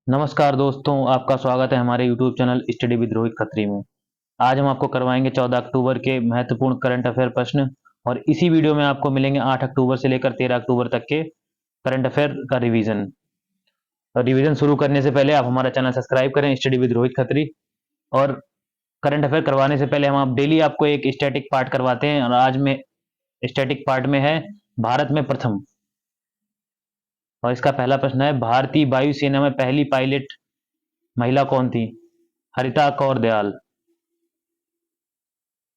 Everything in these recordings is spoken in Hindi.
नमस्कार दोस्तों, आपका स्वागत है हमारे YouTube channel study with Rohit Khatri में। आज हम आपको करवाएंगे 14 अक्टूबर के महत्वपूर्ण करंट अफेयर प्रश्न और इसी वीडियो में आपको मिलेंगे 8 अक्टूबर से लेकर 13 अक्टूबर तक के करंट अफेयर का रिवीजन। रिवीजन शुरू करने से पहले आप हमारा चैनल सब्सक्राइब करें स्टडी विद रोहित खत्री। और करंट अफेयर करवाने से पहले हम आप डेली आपको एक स्टैटिक पार्ट करवाते हैं और आज में स्टैटिक पार्ट में है भारत में प्रथम। और इसका पहला प्रश्न है, भारतीय वायुसेना में पहली पायलट महिला कौन थी? हरिता कौर दयाल।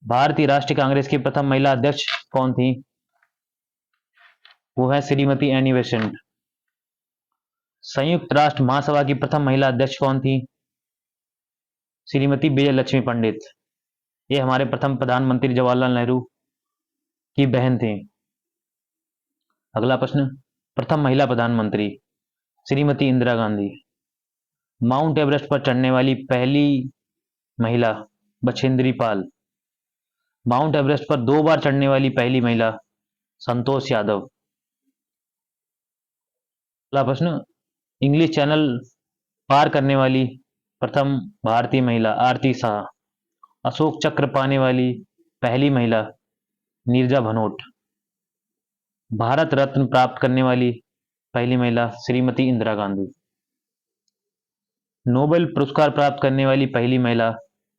भारतीय राष्ट्रीय कांग्रेस की प्रथम महिला अध्यक्ष कौन थी? वो है श्रीमती एनी बेसेंट। संयुक्त राष्ट्र महासभा की प्रथम महिला अध्यक्ष कौन थी? श्रीमती विजय लक्ष्मी पंडित। ये हमारे प्रथम प्रधानमंत्री जवाहरलाल नेहरू की बहन थी। अगला प्रश्न, प्रथम महिला प्रधानमंत्री श्रीमती इंदिरा गांधी। माउंट एवरेस्ट पर चढ़ने वाली पहली महिला बछेंद्री पाल। माउंट एवरेस्ट पर 2 बार चढ़ने वाली पहली महिला संतोष यादव। अगला प्रश्न, इंग्लिश चैनल पार करने वाली प्रथम भारतीय महिला आरती शाह। अशोक चक्र पाने वाली पहली महिला नीरजा भनोट। भारत रत्न प्राप्त करने वाली पहली महिला श्रीमती इंदिरा गांधी। नोबेल पुरस्कार प्राप्त करने वाली पहली महिला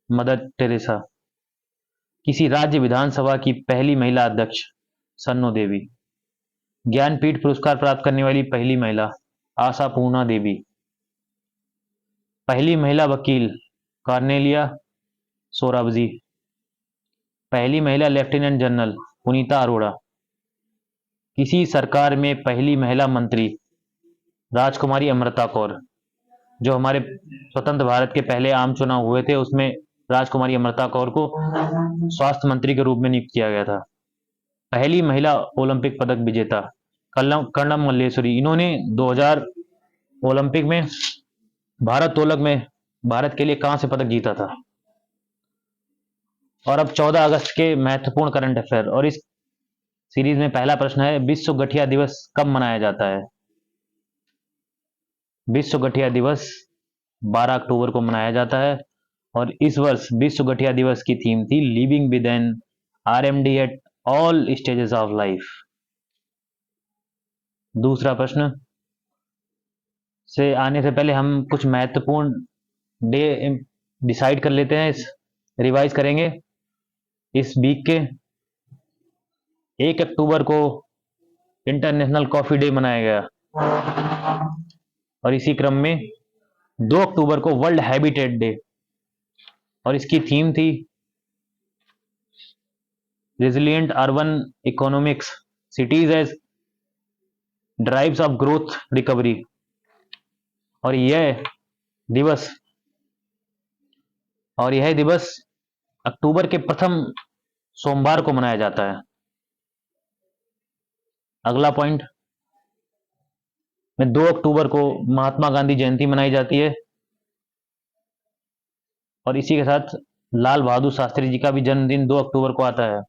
मदर टेरेसा। किसी राज्य विधानसभा की पहली महिला अध्यक्ष सन्नो देवी। ज्ञानपीठ पुरस्कार प्राप्त करने वाली पहली महिला आशा पूर्णा देवी। पहली महिला वकील कार्नेलिया सोराबजी। पहली महिला लेफ्टिनेंट जनरल पुनीता अरोड़ा। किसी सरकार में पहली महिला मंत्री राजकुमारी अमृता कौर। जो हमारे स्वतंत्र भारत के पहले आम चुनाव हुए थे उसमें राजकुमारी अमृता कौर को स्वास्थ्य मंत्री के रूप में नियुक्त किया गया था। पहली महिला ओलंपिक पदक विजेता कर्णम मल्लेश्वरी। इन्होंने 2000 ओलंपिक में भारोत्तोलक में भारत के लिए कांस्य पदक जीता था। और अब 14 अगस्त के महत्वपूर्ण करंट अफेयर और इस सीरीज में पहला प्रश्न है, विश्व गठिया दिवस कब मनाया जाता है? विश्व गठिया दिवस 12 अक्टूबर को मनाया जाता है और इस वर्ष विश्व गठिया दिवस की थीम थी living with an RMD at all stages of life. दूसरा प्रश्न से आने से पहले हम कुछ महत्वपूर्ण डे डिसाइड कर लेते हैं, रिवाइज करेंगे। इस वीक के 1 अक्टूबर को इंटरनेशनल कॉफी डे मनाया गया और इसी क्रम में 2 अक्टूबर को वर्ल्ड हैबिटेट डे और इसकी थीम थी resilient urban economics, cities as drives of growth recovery. और यह दिवस अक्टूबर के प्रथम सोमवार को मनाया जाता है। अगला पॉइंट में 2 अक्टूबर को महात्मा गांधी जयंती मनाई जाती है और इसी के साथ लाल बहादुर शास्त्री जी का भी जन्मदिन 2 अक्टूबर को आता है।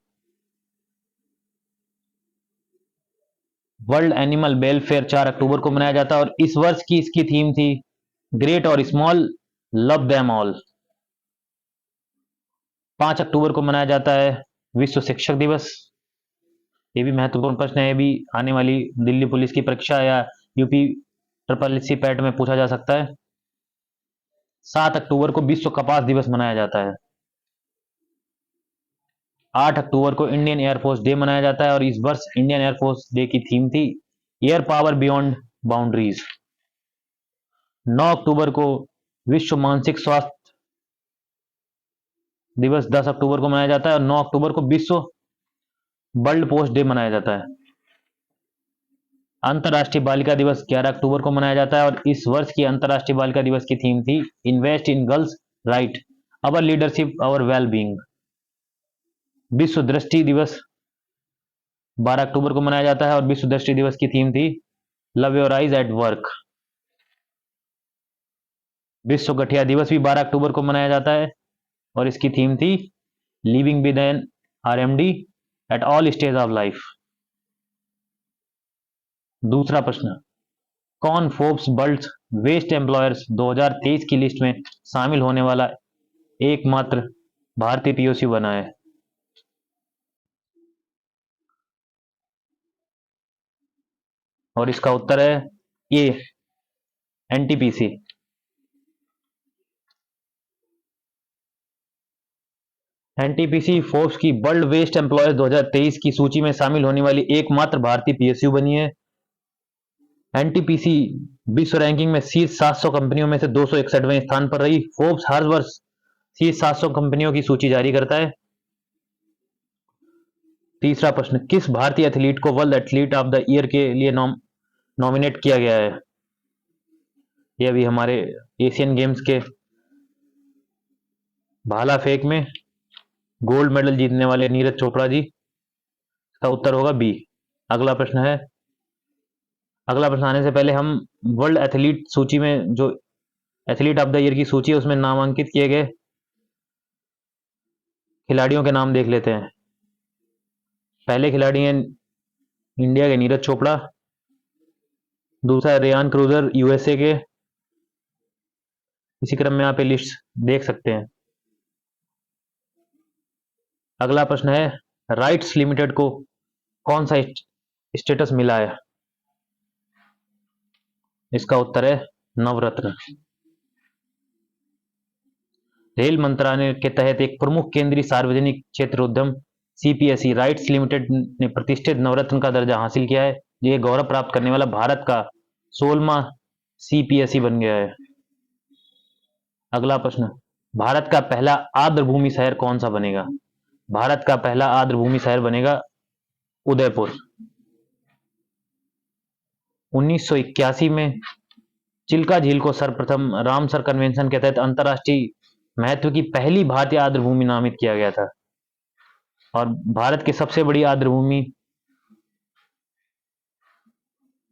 वर्ल्ड एनिमल वेलफेयर 4 अक्टूबर को मनाया जाता है और इस वर्ष की इसकी थीम थी ग्रेट और स्मॉल लव देम ऑल। 5 अक्टूबर को मनाया जाता है विश्व शिक्षक दिवस। ये भी महत्वपूर्ण प्रश्न है, ये भी आने वाली दिल्ली पुलिस की परीक्षा या यूपी ट्रिपल एससी पैट में पूछा जा सकता है। 7 अक्टूबर को विश्व कपास दिवस मनाया जाता है। 8 अक्टूबर को इंडियन एयरफोर्स डे मनाया जाता है और इस वर्ष इंडियन एयरफोर्स डे की थीम थी एयर पावर बियॉन्ड बाउंड्रीज। 9 अक्टूबर को विश्व मानसिक स्वास्थ्य दिवस 10 अक्टूबर को मनाया जाता है और 9 अक्टूबर को विश्व वर्ल्ड पोस्ट डे मनाया जाता है। अंतर्राष्ट्रीय बालिका दिवस 11 अक्टूबर को मनाया जाता है और इस वर्ष की अंतर्राष्ट्रीय बालिका दिवस की थीम थी invest in girls right, our leadership, our well being. विश्व दृष्टि दिवस 12 अक्टूबर को मनाया जाता है और विश्व दृष्टि दिवस की थीम थी love your eyes at work. विश्व गठिया दिवस भी 12 अक्टूबर को मनाया जाता है और इसकी थीम थी living with an RMD at all stage of life. दूसरा प्रश्न, कौन फोर्ब्स वर्ल्ड बेस्ट एम्प्लॉयर्स 2023 की लिस्ट में शामिल होने वाला एकमात्र भारतीय पीओसी बना है? और इसका उत्तर है ए, एनटीपीसी। एनटीपीसी फोर्ब्स की वर्ल्ड बेस्ट एम्प्लॉयर्स 2023 की सूची में शामिल होने वाली एकमात्र भारतीय पीएसयू बनी है। एनटीपीसी विश्व रैंकिंग में शीर्ष 700 कंपनियों में से 261वें स्थान पर रही। फोर्ब्स हर वर्ष शीर्ष 700 कंपनियों की सूची जारी करता है। तीसरा प्रश्न, किस भारतीय एथलीट को world athlete of the year के लिए नॉमिनेट किया गया है? ये अभी हमारे एशियन गेम्स के भाला फेंक में गोल्ड मेडल जीतने वाले नीरज चोपड़ा जी। इसका उत्तर होगा बी। अगला प्रश्न आने से पहले हम वर्ल्ड एथलीट सूची में जो एथलीट ऑफ द ईयर की सूची है उसमें नामांकित किए गए खिलाड़ियों के नाम देख लेते हैं। पहले खिलाड़ी हैं इंडिया के नीरज चोपड़ा, दूसरा रेयान क्रूजर यूएसए के। इसी क्रम में आप ये लिस्ट देख सकते हैं। अगला प्रश्न है, राइट्स लिमिटेड को कौन सा स्टेटस मिला है? इसका उत्तर है नवरत्न। रेल मंत्रालय के तहत एक प्रमुख केंद्रीय सार्वजनिक क्षेत्र उद्यम सीपीएसई राइट्स लिमिटेड ने प्रतिष्ठित नवरत्न का दर्जा हासिल किया है। ये गौरव प्राप्त करने वाला भारत का 16वां सीपीएसई बन गया है। अगला प्रश्न, भारत का पहला आर्द्रभूमि शहर कौन सा बनेगा? भारत का पहला आर्द्रभूमि शहर बनेगा उदयपुर। 1981 में चिल्का झील को सर्वप्रथम रामसर कन्वेंशन के तहत अंतर्राष्ट्रीय महत्व की पहली भारतीय आर्द्रभूमि नामित किया गया था। और भारत की सबसे बड़ी आर्द्रभूमि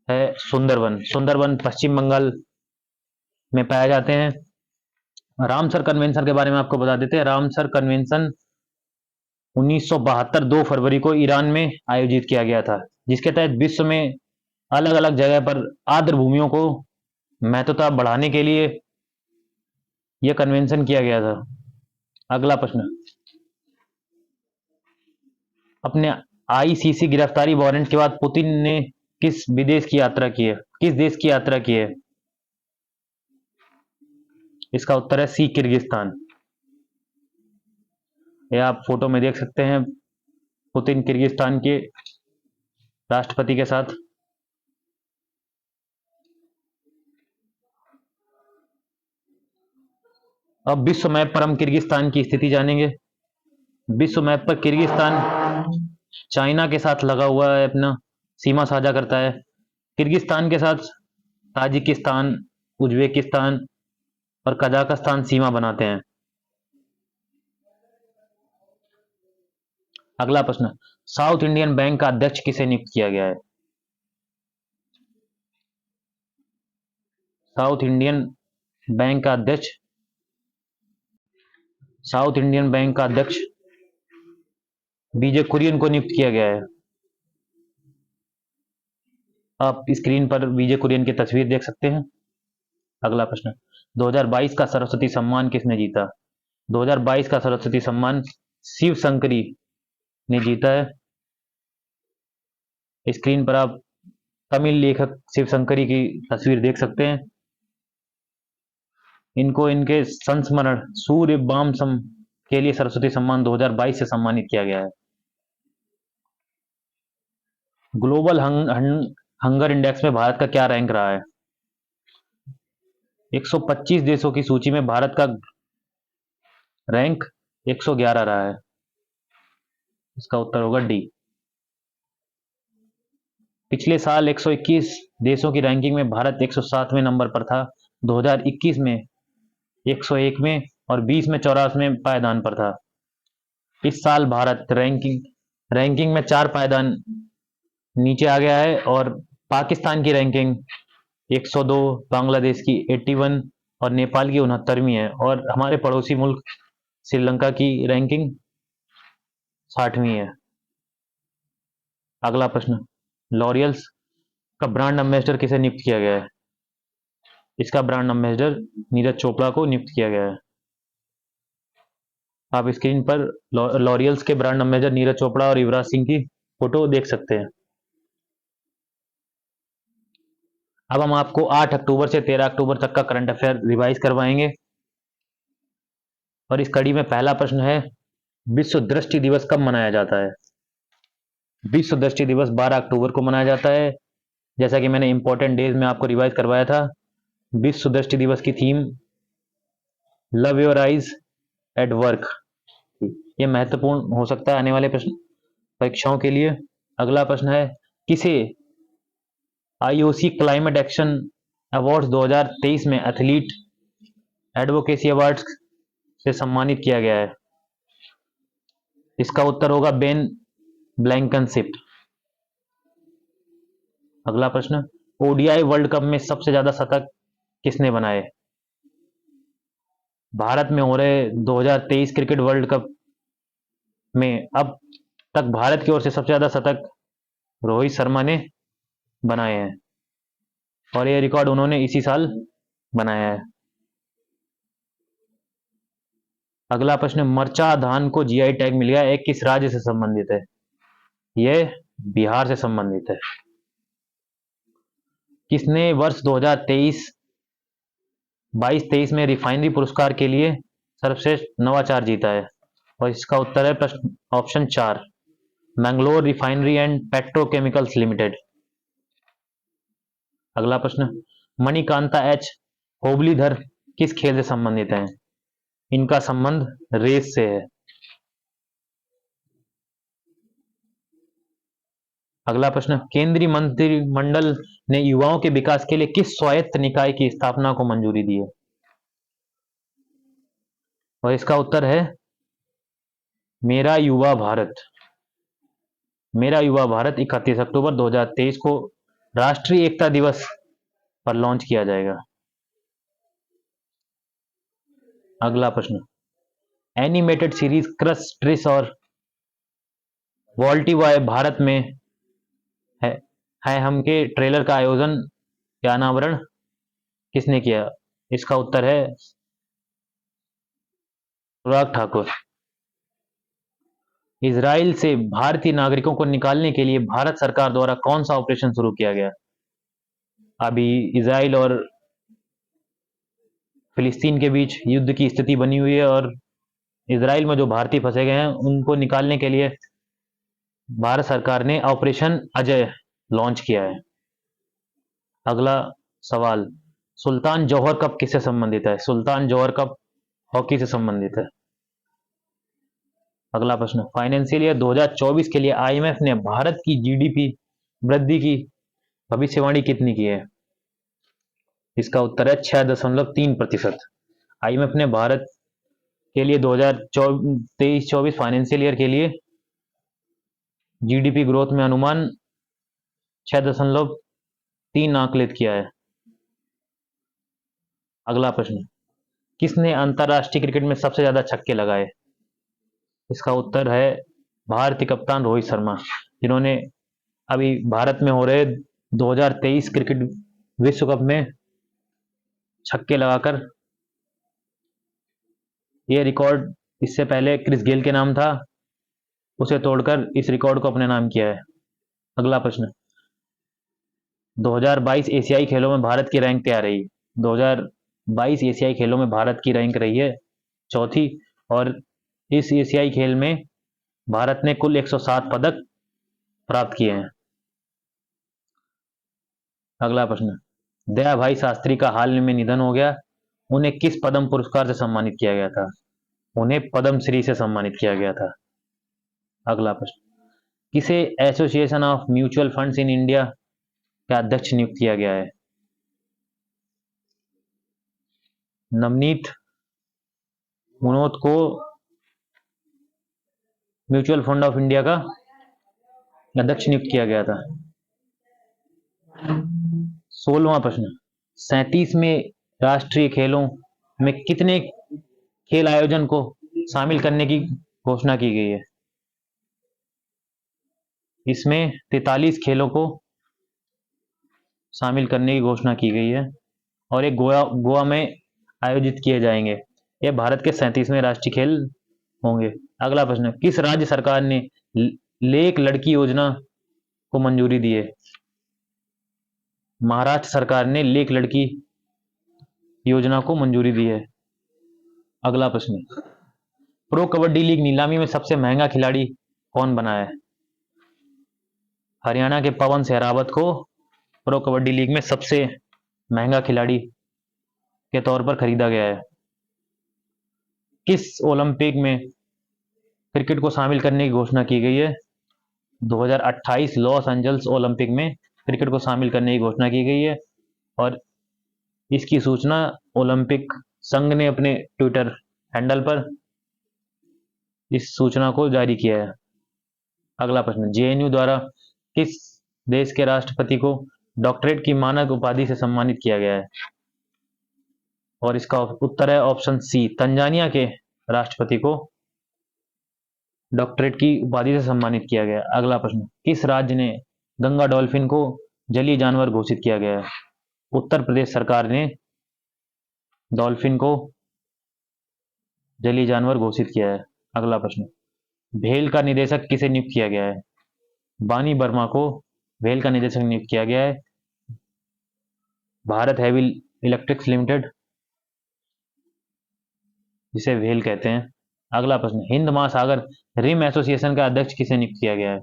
है सुंदरवन। सुंदरवन पश्चिम बंगाल में पाए जाते हैं। रामसर कन्वेंशन के बारे में आपको बता देते हैं। रामसर कन्वेंशन 1972 2 फरवरी को ईरान में आयोजित किया गया था, जिसके तहत विश्व में अलग अलग जगह पर आर्द्र भूमियों को महत्वता बढ़ाने के लिए यह कन्वेंशन किया गया था। अगला प्रश्न, अपने आईसीसी गिरफ्तारी वारंट के बाद पुतिन ने किस देश की यात्रा की है? इसका उत्तर है सी, किर्गिस्तान। यह आप फोटो में देख सकते हैं, पुतिन किर्गिस्तान के राष्ट्रपति के साथ। अब विश्व मैप पर हम किर्गिस्तान की स्थिति जानेंगे। विश्व मैप पर किर्गिस्तान चाइना के साथ लगा हुआ है, अपना सीमा साझा करता है। किर्गिस्तान के साथ ताजिकिस्तान, उज्बेकिस्तान और कजाकिस्तान सीमा बनाते हैं। अगला प्रश्न, साउथ इंडियन बैंक का अध्यक्ष किसे नियुक्त किया गया है? साउथ इंडियन बैंक का अध्यक्ष विजय कुरियन को नियुक्त किया गया है। आप स्क्रीन पर विजय कुरियन की तस्वीर देख सकते हैं। अगला प्रश्न, 2022 का सरस्वती सम्मान किसने जीता? 2022 का सरस्वती सम्मान शिव शंकरी ने जीता है। स्क्रीन पर आप तमिल लेखक शिव शंकरी की तस्वीर देख सकते हैं। इनको इनके संस्मरण सूर्य बामसम के लिए सरस्वती सम्मान 2022 से सम्मानित किया गया है। ग्लोबल हंगर इंडेक्स में भारत का क्या रैंक रहा है? 125 देशों की सूची में भारत का रैंक 111 रहा है। इसका उत्तर होगा डी। पिछले साल 121 देशों की रैंकिंग में भारत 107वें नंबर पर था। 2021 में 101वें और 20 में 84वें पायदान पर था। इस साल भारत रैंकिंग में 4 पायदान नीचे आ गया है और पाकिस्तान की रैंकिंग 102, बांग्लादेश की 81 और नेपाल की 69वीं है और हमारे पड़ोसी मुल्क श्रीलंका की रैंकिंग 60वीं है। अगला प्रश्न, लॉरियल्स का ब्रांड एम्बेसडर किसे नियुक्त किया गया है? इसका ब्रांड एम्बेसडर नीरज चोपड़ा को नियुक्त किया गया है। आप स्क्रीन पर लॉरियल्स के ब्रांड एम्बेसडर नीरज चोपड़ा और युवराज सिंह की फोटो देख सकते हैं। अब हम आपको 8 अक्टूबर से 13 अक्टूबर तक का करंट अफेयर रिवाइज करवाएंगे और इस कड़ी में पहला प्रश्न है, विश्व दृष्टि दिवस कब मनाया जाता है? विश्व दृष्टि दिवस 12 अक्टूबर को मनाया जाता है। जैसा कि मैंने इंपॉर्टेंट डेज में आपको रिवाइज करवाया था, विश्व दृष्टि दिवस की theme love your eyes at work. ये महत्वपूर्ण हो सकता है आने वाले प्रश्न परीक्षाओं के लिए। अगला प्रश्न है, किसे आईओसी क्लाइमेट एक्शन अवार्ड्स 2023 में एथलीट एडवोकेसी अवार्ड्स से सम्मानित किया गया है? इसका उत्तर होगा बेन ब्लैंकनशिप। अगला प्रश्न, ओडीआई वर्ल्ड कप में सबसे ज्यादा शतक किसने बनाए? भारत में हो रहे 2023 क्रिकेट वर्ल्ड कप में अब तक भारत की ओर से सबसे ज्यादा शतक रोहित शर्मा ने बनाए हैं और यह रिकॉर्ड उन्होंने इसी साल बनाया है। अगला प्रश्न, मरचा धान को जीआई टैग मिल गया, एक किस राज्य से संबंधित है? यह बिहार से संबंधित है। किसने वर्ष 2023-22 में रिफाइनरी पुरस्कार के लिए सर्वश्रेष्ठ नवाचार जीता है? और इसका उत्तर है प्रश्न option 4, Mangalore refinery and petrochemicals limited. अगला प्रश्न, मणिकांता एच होबलीधर किस खेल से संबंधित हैं? इनका संबंध रेस से है। अगला प्रश्न, केंद्रीय मंत्रिमंडल ने युवाओं के विकास के लिए किस स्वायत्त निकाय की स्थापना को मंजूरी दी है? और इसका उत्तर है मेरा युवा भारत। मेरा युवा भारत 31 अक्टूबर 2023 को राष्ट्रीय एकता दिवस पर लॉन्च किया जाएगा। अगला प्रश्न, एनिमेटेड सीरीज क्रश ट्रिस और वॉल्टिवाय भारत में है हम के ट्रेलर का आयोजन या अनावरण किसने किया? इसका उत्तर है अनुराग ठाकुर। इजराइल से भारतीय नागरिकों को निकालने के लिए भारत सरकार द्वारा कौन सा ऑपरेशन शुरू किया गया? अभी इजराइल और फिलिस्तीन के बीच युद्ध की स्थिति बनी हुई है और इजराइल में जो भारतीय फंसे गए हैं उनको निकालने के लिए भारत सरकार ने ऑपरेशन अजय लॉन्च किया है। अगला सवाल, सुल्तान जौहर कप किससे संबंधित है? सुल्तान जौहर कप हॉकी से संबंधित है। अगला प्रश्न, फाइनेंशियल ईयर 2024 के लिए आईएमएफ ने भारत की जीडीपी वृद्धि की भविष्यवाणी कितनी की है? इसका उत्तर है 6.3%। आईएमएफ ने भारत के लिए 2023-24 फाइनेंशियल ईयर के लिए जीडीपी ग्रोथ में अनुमान 6.3 आंकलित किया है। अगला प्रश्न, किसने अंतरराष्ट्रीय क्रिकेट में सबसे ज्यादा छक्के लगाए? इसका उत्तर है भारतीय कप्तान रोहित शर्मा, जिन्होंने अभी भारत में हो रहे 2023 क्रिकेट विश्व कप में छक्के लगाकर यह रिकॉर्ड इससे पहले क्रिस गेल के नाम था, उसे तोड़कर इस रिकॉर्ड को अपने नाम किया है। अगला प्रश्न, 2022 एशियाई खेलों में भारत की रैंक क्या रही? 2022 एशियाई खेलों में भारत की रैंक रही है चौथी और इस एशियाई खेल में भारत ने कुल 107 पदक प्राप्त किए हैं। अगला प्रश्न, दया भाई शास्त्री का हाल में निधन हो गया, उन्हें किस पद्म पुरस्कार से सम्मानित किया गया था? उन्हें पद्मश्री से सम्मानित किया गया था। अगला प्रश्न, किसे association of mutual funds in India का अध्यक्ष नियुक्त किया गया है? नवनीत मुनोत को म्यूचुअल फंड ऑफ इंडिया का अध्यक्ष नियुक्त किया गया था। 16वां प्रश्न, 37वें राष्ट्रीय खेलों में कितने खेल आयोजन को शामिल करने की घोषणा की गई है? इसमें 43 खेलों को शामिल करने की घोषणा की गई है। और ये गोवा में आयोजित किए जाएंगे। ये भारत के 37वें राष्ट्रीय खेल होंगे। अगला प्रश्न, किस राज्य सरकार ने लेक लड़की योजना को मंजूरी दी है? महाराष्ट्र सरकार ने लेक लड़की योजना को मंजूरी दी है। अगला प्रश्न, प्रो कबड्डी लीग नीलामी में सबसे महंगा खिलाड़ी कौन बना है? हरियाणा के पवन सहरावत को प्रो कबड्डी लीग में सबसे महंगा खिलाड़ी के तौर पर खरीदा गया है। किस ओलंपिक में क्रिकेट को शामिल करने की घोषणा की गई है? 2028 लॉस एंजल्स ओलंपिक में क्रिकेट को शामिल करने की घोषणा की गई है और इसकी सूचना ओलंपिक संघ ने अपने ट्विटर हैंडल पर इस सूचना को जारी किया है। अगला प्रश्न, जेएनयू द्वारा किस देश के राष्ट्रपति को डॉक्टरेट की मानद उपाधि से सम्मानित किया गया है? और इसका उत्तर है ऑप्शन सी, तंजानिया के राष्ट्रपति को डॉक्टरेट की उपाधि से सम्मानित किया गया। अगला प्रश्न, किस राज्य ने गंगा डॉल्फिन को जलीय जानवर घोषित किया गया है? उत्तर प्रदेश सरकार ने डॉल्फिन को जलीय जानवर घोषित किया है। अगला प्रश्न, भेल का निदेशक किसे नियुक्त किया गया है? बानी वर्मा को भेल का निदेशक नियुक्त किया गया है। भारत हैवी इलेक्ट्रिक्स लिमिटेड, जिसे भेल कहते हैं। अगला प्रश्न, हिंद महासागर रिम एसोसिएशन का अध्यक्ष किसे नियुक्त किया गया है?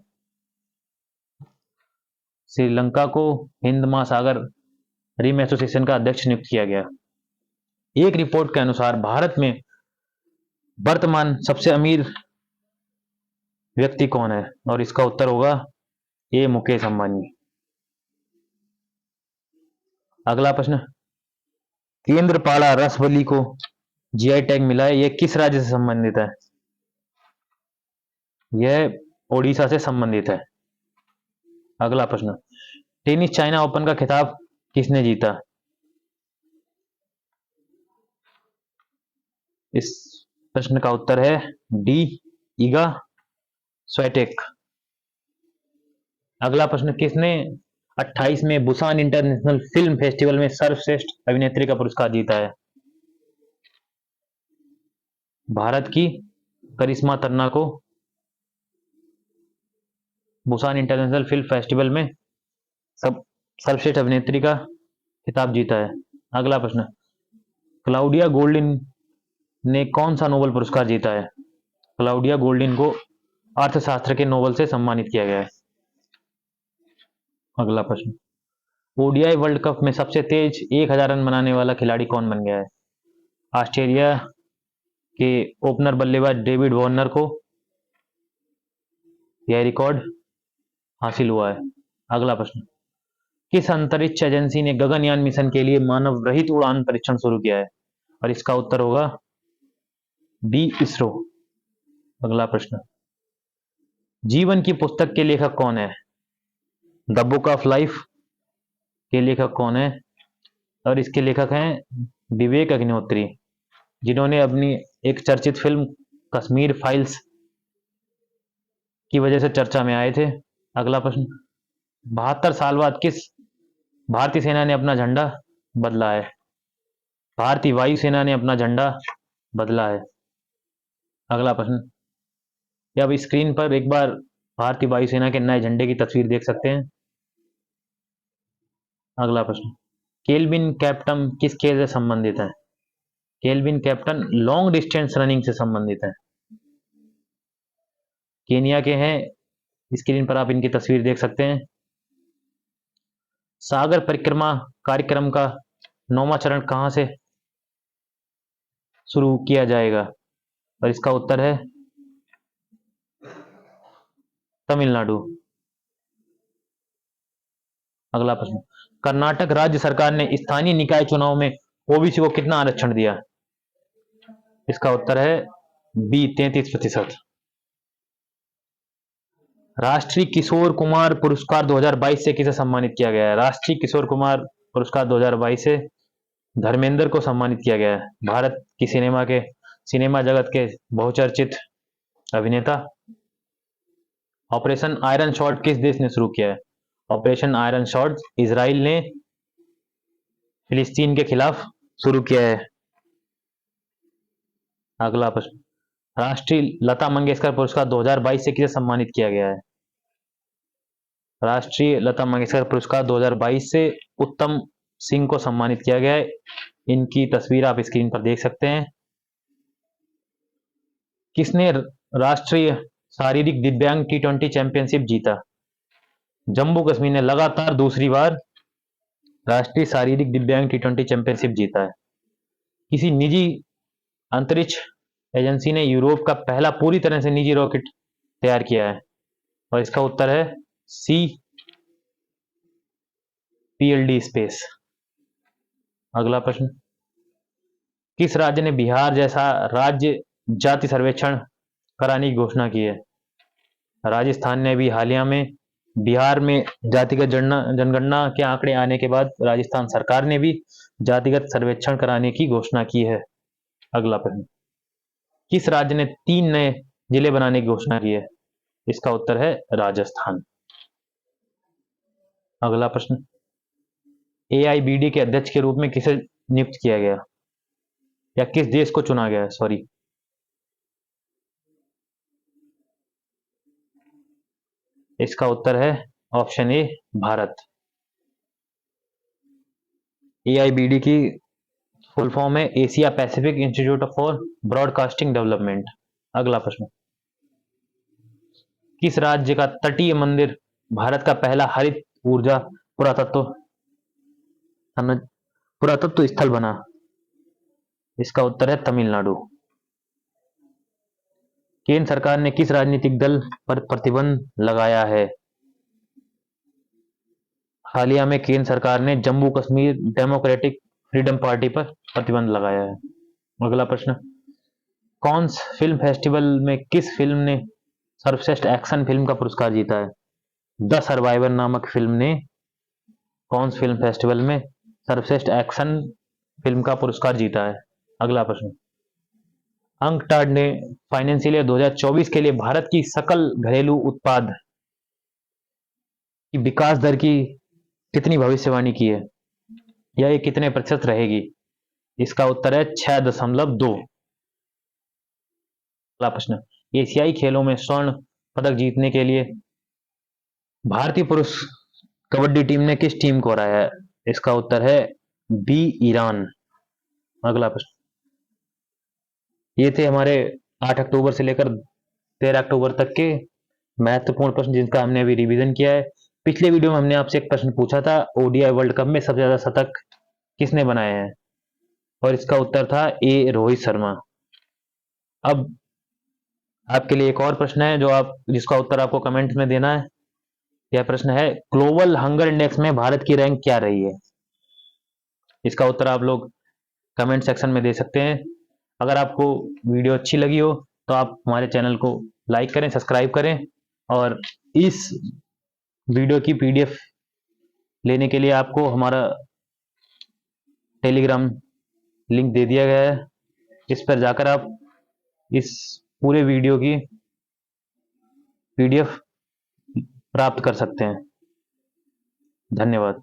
श्रीलंका को हिंद महासागर रिम एसोसिएशन का अध्यक्ष नियुक्त किया गया। एक रिपोर्ट के अनुसार भारत में वर्तमान सबसे अमीर व्यक्ति कौन है? और इसका उत्तर होगा ए मुकेश अंबानी। अगला प्रश्न, केंद्रपाड़ा रसबली को जीआई टैग मिला है, यह किस राज्य से संबंधित है? यह ओडिशा से संबंधित है। अगला प्रश्न, टेनिस चाइना ओपन का खिताब किसने जीता? इस प्रश्न का उत्तर है डी, इगा स्वेटेक। अगला प्रश्न, किसने 28 में बुसान इंटरनेशनल फिल्म फेस्टिवल में सर्वश्रेष्ठ अभिनेत्री का पुरस्कार जीता है? भारत की करिश्मा तन्ना को बुसान इंटरनेशनल फिल्म फेस्टिवल में सर्वश्रेष्ठ अभिनेत्री का खिताब जीता है। अगला प्रश्न, क्लाउडिया गोल्डिन ने कौन सा नोबेल पुरस्कार जीता है? क्लाउडिया गोल्डिन को अर्थशास्त्र के नोबेल से सम्मानित किया गया है। अगला प्रश्न, ओडीआई वर्ल्ड कप में सबसे तेज 1000 रन बनाने वाला खिलाड़ी कौन बन गया है? ऑस्ट्रेलिया के ओपनर बल्लेबाज डेविड वार्नर को यह रिकॉर्ड हासिल हुआ है। अगला प्रश्न, किस अंतरिक्ष एजेंसी ने गगनयान मिशन के लिए मानव रहित उड़ान परीक्षण शुरू किया है? और इसका उत्तर होगा बी, इसरो। अगला प्रश्न, जीवन की पुस्तक के लेखक कौन है? द बुक ऑफ लाइफ के लेखक कौन है? और इसके लेखक हैं विवेक अग्निहोत्री, जिन्होंने अपनी एक चर्चित फिल्म कश्मीर फाइल्स की वजह से चर्चा में आए थे। अगला प्रश्न, 72 साल बाद किस भारतीय सेना ने अपना झंडा बदला है? भारतीय वायुसेना ने अपना झंडा बदला है। अगला प्रश्न, अब स्क्रीन पर एक बार भारतीय वायुसेना के नए झंडे की तस्वीर देख सकते हैं। अगला प्रश्न, केल्विन कैप्टन किस खेल से संबंधित है? Kelvin captain long distance running से संबंधित है। केनिया के हैं, स्क्रीन पर आप इनकी तस्वीर देख सकते हैं। सागर परिक्रमा कार्यक्रम का 9वां चरण कहां से शुरू किया जाएगा? और इसका उत्तर है तमिलनाडु। अगला प्रश्न, कर्नाटक राज्य सरकार ने स्थानीय निकाय चुनाव में ओबीसी को कितना आरक्षण दिया? इसका उत्तर है बी, 33%। राष्ट्रीय किशोर कुमार पुरस्कार 2022 से किसे सम्मानित किया गया है? राष्ट्रीय किशोर कुमार पुरस्कार 2022 से धर्मेंद्र को सम्मानित किया गया है, भारत की सिनेमा जगत के बहुचर्चित अभिनेता। ऑपरेशन आयरन शॉट किस देश ने शुरू किया है? ऑपरेशन आयरन शॉट इजराइल ने फिलिस्तीन के खिलाफ शुरू किया है? अगला प्रश्न, राष्ट्रीय लता मंगेशकर पुरस्कार 2022 से किसे सम्मानित किया गया है? राष्ट्रीय लता मंगेशकर पुरस्कार 2022 से उत्तम सिंह को सम्मानित किया गया है। इनकी तस्वीर आप स्क्रीन पर देख सकते हैं। किसने राष्ट्रीय शारीरिक दिव्यांग T20 चैंपियनशिप जीता? जम्मू कश्मीर ने लगातार दूसरी बार राष्ट्रीय शारीरिक दिव्यांग T20 चैंपियनशिप जीता है। किसी निजी अंतरिक्ष एजेंसी ने यूरोप का पहला पूरी तरह से निजी रॉकेट तैयार किया है? और इसका उत्तर है सी, PLD स्पेस। अगला प्रश्न, किस राज्य ने बिहार जैसा राज्य जाति सर्वेक्षण कराने की घोषणा की है? राजस्थान ने भी हालिया में बिहार में जातिगत जनगणना के आंकड़े आने के बाद राजस्थान सरकार ने भी जातिगत सर्वेक्षण कराने की घोषणा की है। अगला प्रश्न, किस राज्य ने 3 नए जिले बनाने की घोषणा की है? इसका उत्तर है राजस्थान। अगला प्रश्न, AIBD के अध्यक्ष के रूप में किसे नियुक्त किया गया या किस देश को चुना गया? सॉरी, इसका उत्तर है ऑप्शन ए, भारत। AIBD की फुल फॉर्म है Asia Pacific institute for broadcasting development. अगला प्रश्न, किस राज्य का तटीय मंदिर भारत का पहला हरित ऊर्जा पुरातत्व स्थल बना? इसका उत्तर है तमिलनाडु। केंद्र सरकार ने किस राजनीतिक दल पर प्रतिबंध लगाया है? हालिया में केंद्र सरकार ने Jammu Kashmir democratic freedom party पर प्रतिबंध लगाया है। अगला प्रश्न, कॉन्स फिल्म फेस्टिवल में किस फिल्म ने सर्वश्रेष्ठ एक्शन फिल्म का पुरस्कार जीता है? द सर्वाइवर नामक फिल्म ने कॉन्स फिल्म फेस्टिवल में सर्वश्रेष्ठ एक्शन फिल्म का पुरस्कार जीता है। अगला प्रश्न, अंकटाड ने फाइनेंशियल ईयर 2024 के लिए भारत की सकल घरेलू उत्पाद की विकास दर की कितनी भविष्यवाणी की है या ये कितने प्रतिशत रहेगी? इसका उत्तर है 6.2। अगला प्रश्न, एशियाई खेलों में स्वर्ण पदक जीतने के लिए भारतीय पुरुष कबड्डी टीम ने किस टीम को हराया है? इसका उत्तर है बी, ईरान। अगला प्रश्न, ये थे हमारे 8 अक्टूबर से लेकर 13 अक्टूबर तक के महत्वपूर्ण प्रश्न जिनका हमने अभी रिवीजन किया है। पिछले वीडियो में हमने आपसे एक प्रश्न पूछा था, ODI वर्ल्ड कप में सबसे ज्यादा शतक किसने बनाए हैं? और इसका उत्तर था ए, रोहित शर्मा। अब आपके लिए एक और प्रश्न है जिसका उत्तर आपको कमेंट में देना है। यह प्रश्न है, ग्लोबल हंगर इंडेक्स में भारत की रैंक क्या रही है? इसका उत्तर आप लोग कमेंट सेक्शन में दे सकते हैं। अगर आपको वीडियो अच्छी लगी हो तो आप हमारे चैनल को लाइक करें, सब्सक्राइब करें और इस वीडियो की PDF लेने के लिए आपको हमारा टेलीग्राम लिंक दे दिया गया है। इस पर जाकर आप इस पूरे वीडियो की PDF प्राप्त कर सकते हैं। धन्यवाद।